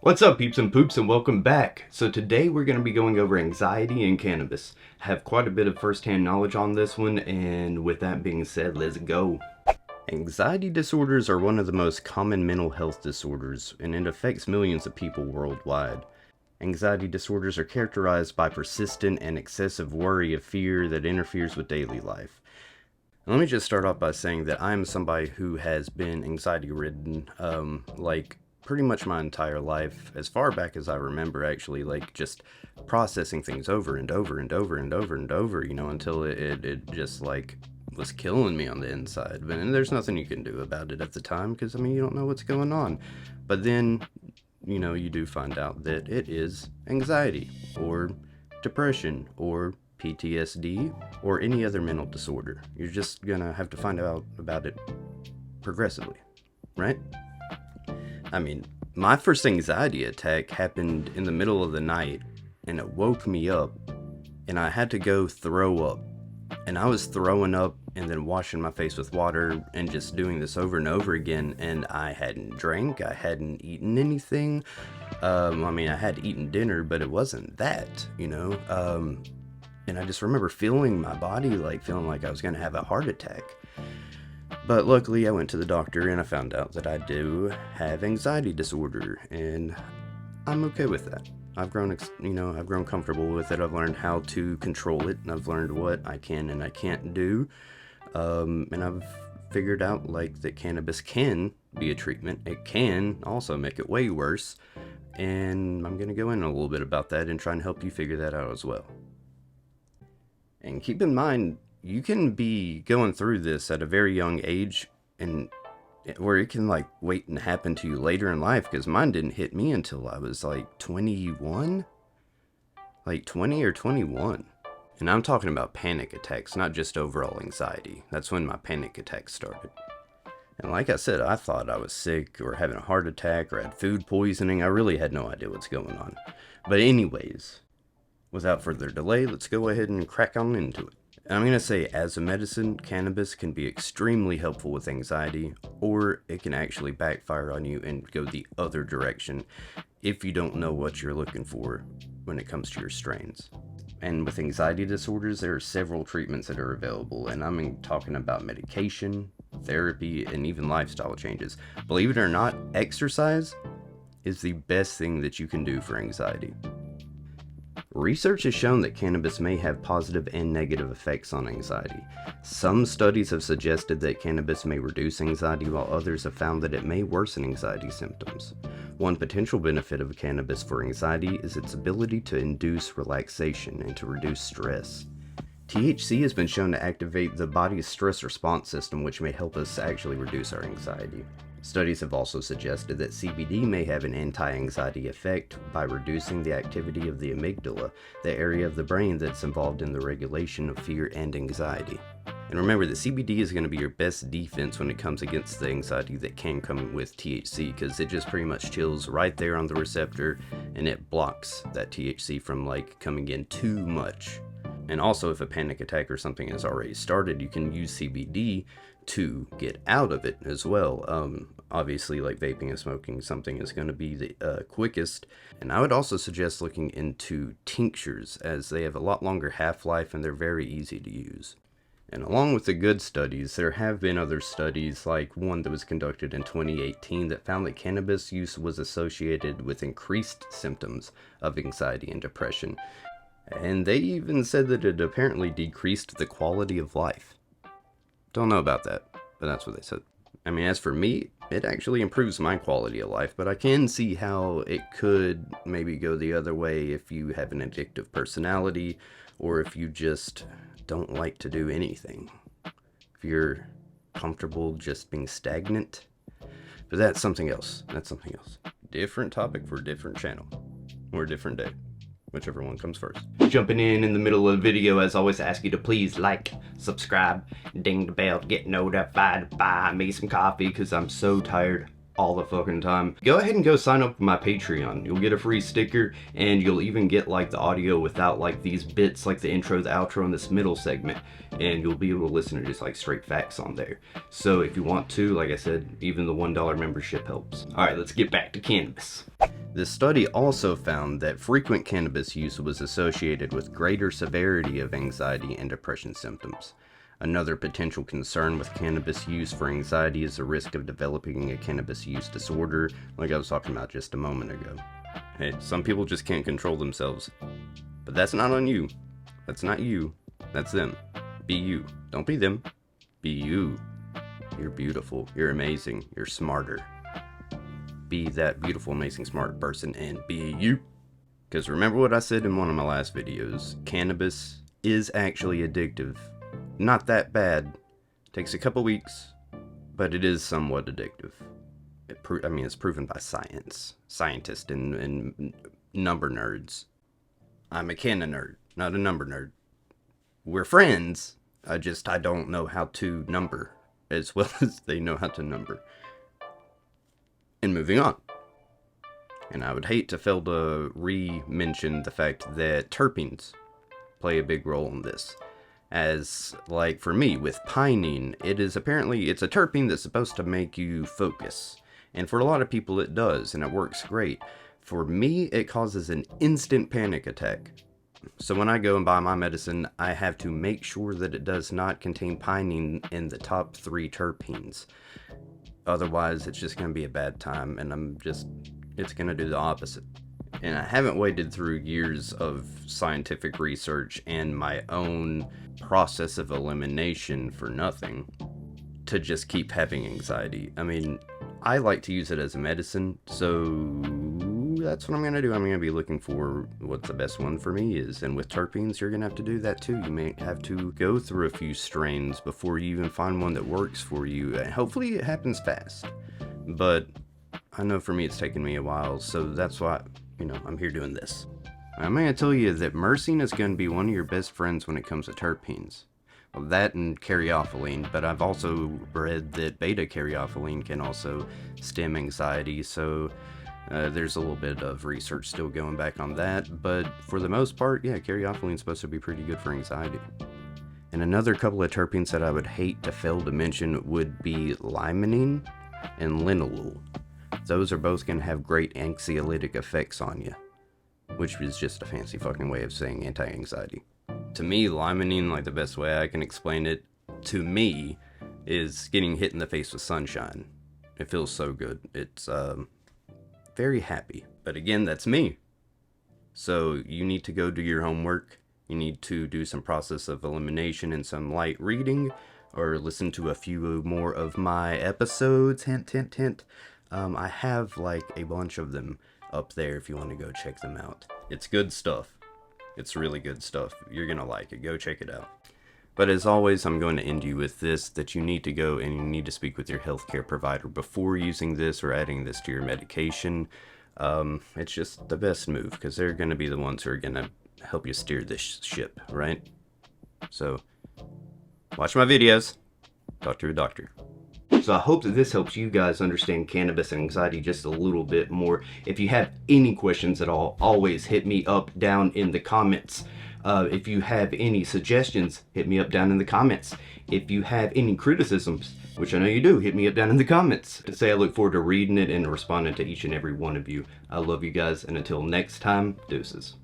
What's up, peeps and poops, and welcome back. So today we're going to be going over anxiety and cannabis. I have quite a bit of first-hand knowledge on this one, and with that being said, let's go. Anxiety disorders are one of the most common mental health disorders, and it affects millions of people worldwide. Anxiety disorders are characterized by persistent and excessive worry of fear that interferes with daily life. Let me just start off by saying that I'm somebody who has been anxiety-ridden, pretty much my entire life, as far back as I remember, actually, just processing things over and over and over and over and over, until it just, was killing me on the inside. And there's nothing you can do about it at the time, because, you don't know what's going on. But then, you do find out that it is anxiety, or depression, or PTSD, or any other mental disorder. You're just gonna have to find out about it progressively, right? My first anxiety attack happened in the middle of the night, and it woke me up, and I had to go throw up. And I was throwing up and then washing my face with water and just doing this over and over again, and I hadn't drank, I hadn't eaten anything. I had eaten dinner, but it wasn't that, and I just remember feeling my body, feeling like I was going to have a heart attack. But luckily, I went to the doctor and I found out that I do have anxiety disorder, and I'm okay with that. I've grown comfortable with it. I've learned how to control it, and I've learned what I can and I can't do. And I've figured out, that cannabis can be a treatment. It can also make it way worse. And I'm going to go in a little bit about that and try and help you figure that out as well. And keep in mind, you can be going through this at a very young age, and where it can wait and happen to you later in life, because mine didn't hit me until I was 21, 20 or 21. And I'm talking about panic attacks, not just overall anxiety. That's when my panic attacks started. And like I said, I thought I was sick or having a heart attack or had food poisoning. I really had no idea what's going on. But anyways, without further delay, let's go ahead and crack on into it. And I'm going to say, as a medicine, cannabis can be extremely helpful with anxiety, or it can actually backfire on you and go the other direction if you don't know what you're looking for when it comes to your strains. And with anxiety disorders, there are several treatments that are available, and I'm talking about medication, therapy, and even lifestyle changes. Believe it or not, exercise is the best thing that you can do for anxiety. Research has shown that cannabis may have positive and negative effects on anxiety. Some studies have suggested that cannabis may reduce anxiety, while others have found that it may worsen anxiety symptoms. One potential benefit of cannabis for anxiety is its ability to induce relaxation and to reduce stress. THC has been shown to activate the body's stress response system, which may help us actually reduce our anxiety. Studies have also suggested that CBD may have an anti-anxiety effect by reducing the activity of the amygdala, the area of the brain that's involved in the regulation of fear and anxiety. And remember that CBD is going to be your best defense when it comes against the anxiety that can come with THC, because it just pretty much chills right there on the receptor, and it blocks that THC from coming in too much. And also, if a panic attack or something has already started, you can use CBD to get out of it as well. Obviously, vaping and smoking something is going to be the quickest. And I would also suggest looking into tinctures, as they have a lot longer half-life and they're very easy to use. And along with the good studies, there have been other studies, like one that was conducted in 2018 that found that cannabis use was associated with increased symptoms of anxiety and depression. And they even said that it apparently decreased the quality of life. Don't know about that, but that's what they said. As for me, it actually improves my quality of life, but I can see how it could maybe go the other way if you have an addictive personality, or if you just don't like to do anything. If you're comfortable just being stagnant. But that's something else. Different topic for a different channel, or a different day. Whichever one comes first. Jumping in the middle of the video, as always, I ask you to please like, subscribe, ding the bell to get notified, buy me some coffee, because I'm so tired all the fucking time. Go ahead and go sign up for my Patreon. You'll get a free sticker, and you'll even get the audio without these bits, the intro, the outro, and this middle segment, and you'll be able to listen to just straight facts on there. So if you want to, like I said, even the $1 membership helps. Alright, let's get back to cannabis. This study also found that frequent cannabis use was associated with greater severity of anxiety and depression symptoms. Another potential concern with cannabis use for anxiety is the risk of developing a cannabis use disorder, like I was talking about just a moment ago. Hey, some people just can't control themselves. But that's not on you. That's not you. That's them. Be you. Don't be them. Be you. You're beautiful. You're amazing. You're smarter. Be that beautiful, amazing, smart person and be you. Because remember what I said in one of my last videos. Cannabis is actually addictive. Not that bad. Takes a couple weeks, but it is somewhat addictive. It's proven by scientists and number nerds. I'm a canna nerd, not a number nerd. We're friends. I don't know how to number as well as they know how to number. And moving on. And I would hate to fail to re-mention the fact that terpenes play a big role in this. As, like, for me, with pinene, it's a terpene that's supposed to make you focus. And for a lot of people it does, and it works great. For me, it causes an instant panic attack. So when I go and buy my medicine, I have to make sure that it does not contain pinene in the top 3 terpenes. Otherwise, it's just going to be a bad time, and it's going to do the opposite. And I haven't waded through years of scientific research and my own process of elimination for nothing to just keep having anxiety. I mean, I like to use it as a medicine, so that's what I'm going to do. I'm going to be looking for what the best one for me is. And with terpenes, you're going to have to do that too. You may have to go through a few strains before you even find one that works for you. And hopefully it happens fast. But I know for me it's taken me a while, so that's why, I'm here doing this. I'm going to tell you that myrcene is going to be one of your best friends when it comes to terpenes. Well, that and caryophyllene, but I've also read that beta-caryophyllene can also stem anxiety, so there's a little bit of research still going back on that, but for the most part, yeah, caryophyllene is supposed to be pretty good for anxiety. And another couple of terpenes that I would hate to fail to mention would be limonene and linalool. Those are both going to have great anxiolytic effects on you, which is just a fancy fucking way of saying anti-anxiety. To me, limonene, like the best way I can explain it, to me, is getting hit in the face with sunshine. It feels so good. It's very happy. But again, that's me. So you need to go do your homework. You need to do some process of elimination and some light reading, or listen to a few more of my episodes. Hint, hint, hint. I have like a bunch of them up there if you want to go check them out. It's good stuff. It's really good stuff. You're gonna like it. Go check it out. But as always, I'm going to end you with this, that you need to go and you need to speak with your healthcare provider before using this or adding this to your medication. It's just the best move, because they're going to be the ones who are going to help you steer this ship, right? So, watch my videos. Talk to your doctor. So I hope that this helps you guys understand cannabis and anxiety just a little bit more. If you have any questions at all, always hit me up down in the comments. If you have any suggestions, hit me up down in the comments. If you have any criticisms, which I know you do, hit me up down in the comments. To say I look forward to reading it and responding to each and every one of you. I love you guys, and until next time, deuces.